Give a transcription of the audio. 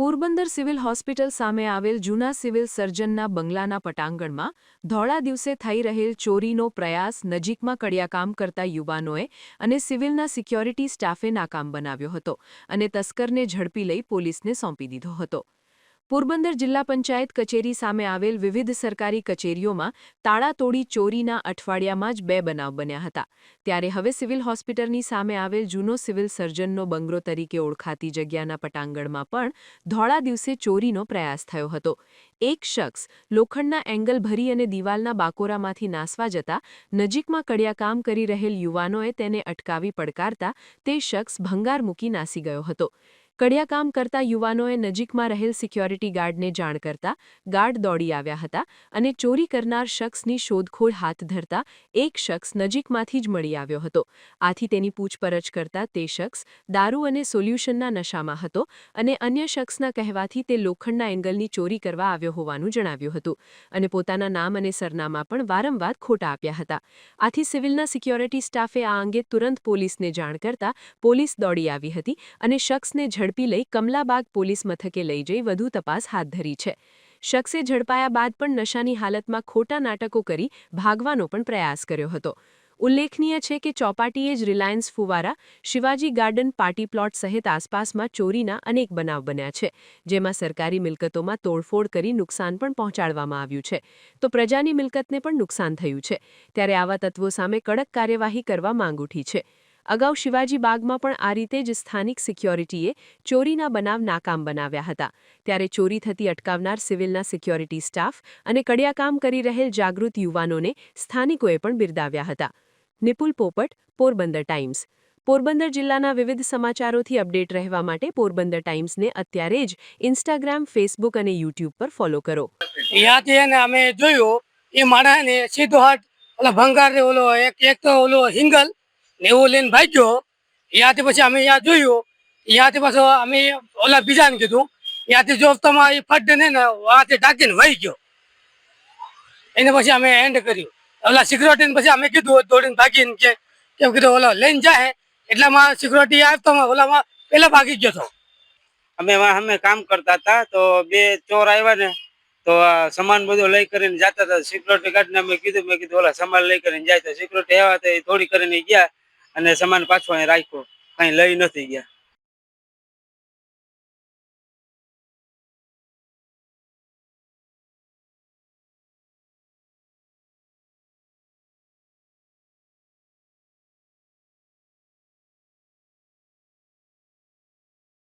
Porbandar civil hospital સામે આવેલ જૂના સિવિલ સર્જનના બંગલાના પટાંગણમાં ધોળા દિવસે થઈ રહેલ ચોરીનો પ્રયાસ નજીકમાં કડિયાકામ કરતા યુવાનોએ અને સિવિલના સિક્યોરિટી સ્ટાફે નાકામ બનાવ્યો હતો અને તસ્કરને ઝડપી લઈ પોલીસને સોંપી દીધો હતો. પોરબંદર જિલ્લા પંચાયત કચેરી સામે આવેલ વિવિધ સરકારી કચેરીઓમાં તાળા તોડી ચોરીના અઠવાડિયામાં જ 2 બનાવ બન્યા હતા. ત્યારે હવે સિવિલ હોસ્પિટલની સામે આવેલ જૂનો સિવિલ સર્જનનો બંગલો તરીકે ઓળખાતી જગ્યાના પટાંગણમાં પણ ધોળા દિવસે ચોરીનો પ્રયાસ થયો હતો. એક શખ્સ લોખંડના એંગલ ભરી અને દિવાલના બાકોરામાંથી નાસવા જતા નજીકમાં કડિયાકામ કરી રહેલ યુવાનોએ તેને અટકાવી પડકારતા તે શખ્સ ભંગાર મૂકી નાસી ગયો હતો. કડિયાકામ કરતા યુવાનોએ નજીકમાં રહેલ સિક્યોરિટી ગાર્ડને જાણ કરતા ગાર્ડ દોડી આવ્યા હતા અને ચોરી કરનાર શખ્સની શોધખોળ હાથ ધરતા એક શખ્સ નજીકમાંથી જ મળી આવ્યો હતો. આથી તેની પૂછપરછ કરતા તે શખ્સ દારૂ અને સોલ્યુશનના નશામાં હતો અને અન્ય શખ્સના કહેવાથી તે લોખંડના એંગલની ચોરી કરવા આવ્યો હોવાનું જણાવ્યું હતું અને પોતાના નામ અને સરનામા પણ વારંવાર ખોટા આપ્યા હતા. આથી સિવિલના સિક્યોરિટી સ્ટાફે આ અંગે તુરંત પોલીસને જાણ કરતા પોલીસ દોડી આવી હતી અને શખ્સને ઝડપી લઈ કમલાબાગ પોલીસ મથકે લઈ જઈ વધુ તપાસ હાથ ધરી છે. શખ્સે ઝડપાયા બાદ પણ નશાની હાલતમાં ખોટા નાટકો કરી ભાગવાનો પણ પ્રયાસ કર્યો હતો. ઉલ્લેખનીય છે કે ચોપાટીએ જ રિલાયન્સ ફુવારા, શિવાજી ગાર્ડન પાર્ટી પ્લોટ સહિત આસપાસમાં ચોરીના અનેક બનાવ બન્યા છે, જેમાં સરકારી મિલકતોમાં તોડફોડ કરી નુકસાન પણ પહોંચાડવામાં આવ્યું છે, તો પ્રજાની મિલકતને પણ નુકસાન થયું છે. ત્યારે આવા તત્વો સામે કડક કાર્યવાહી કરવા માંગ ઉઠી છે. અગાઉ શિવાજી બાગમાં પણ આ રીતે જ સ્થાનિક સિક્યોરિટીએ ચોરીના બનાવ નાકામ બનાવ્યા હતા. ત્યારે ચોરી થતી અટકાવનાર સિવિલના સિક્યોરિટી સ્ટાફ અને કડિયાકામ કરી રહેલ જાગૃત યુવાનોને સ્થાનિકોએ પણ બિરદાવ્યા હતા. નિપુલ પોપટ, પોરબંદર ટાઈમ્સ. પોરબંદર જિલ્લાના વિવિધ સમાચારોથી અપડેટ રહેવા માટે પોરબંદર ટાઈમ્સને અત્યારે જ ઇન્સ્ટાગ્રામ, ફેસબુક અને યુટ્યુબ પર ફોલો કરો. ત્યાંથી અમે જોયું એ માણસને સીધો હાથ ઓલા ભંગાર ઓલો એક તો ઓલો હિંગલ ને એવું લઈને ભાગ્યો. ત્યાંથી પછી અમે ત્યાં જોયું, ત્યાંથી પાછો અમે ઓલા બીજાને કીધું, ત્યાંથી જો તમારે એ ફટ ને વાંથી ઢાંકીને વહી ગયો. એને પછી અમે એન્ડ કર્યું. ઓલા સિક્યોરિટીને પછી અમે કીધું દોડીને ભાગીને કેમ કીધું ઓલા લઈને જાય એટલામાં સિક્યોરિટી આવતો ઓલામાં પેલા ભાગી ગયો હતો. અમે કામ કરતા હતા તો 2 ચોર આવ્યા ને તો સામાન બધો લઈ કરીને જતા હતા. સિક્યોરિટી ગાર્ડને મેં કીધું ઓલા સામાન લઈ કરીને જાય તો સિક્યોરિટી આવ્યા તો થોડી કરીને ગયા અને સામાન પાછો અહીં રાખ્યો, કઈ લઈ નથી ગયા.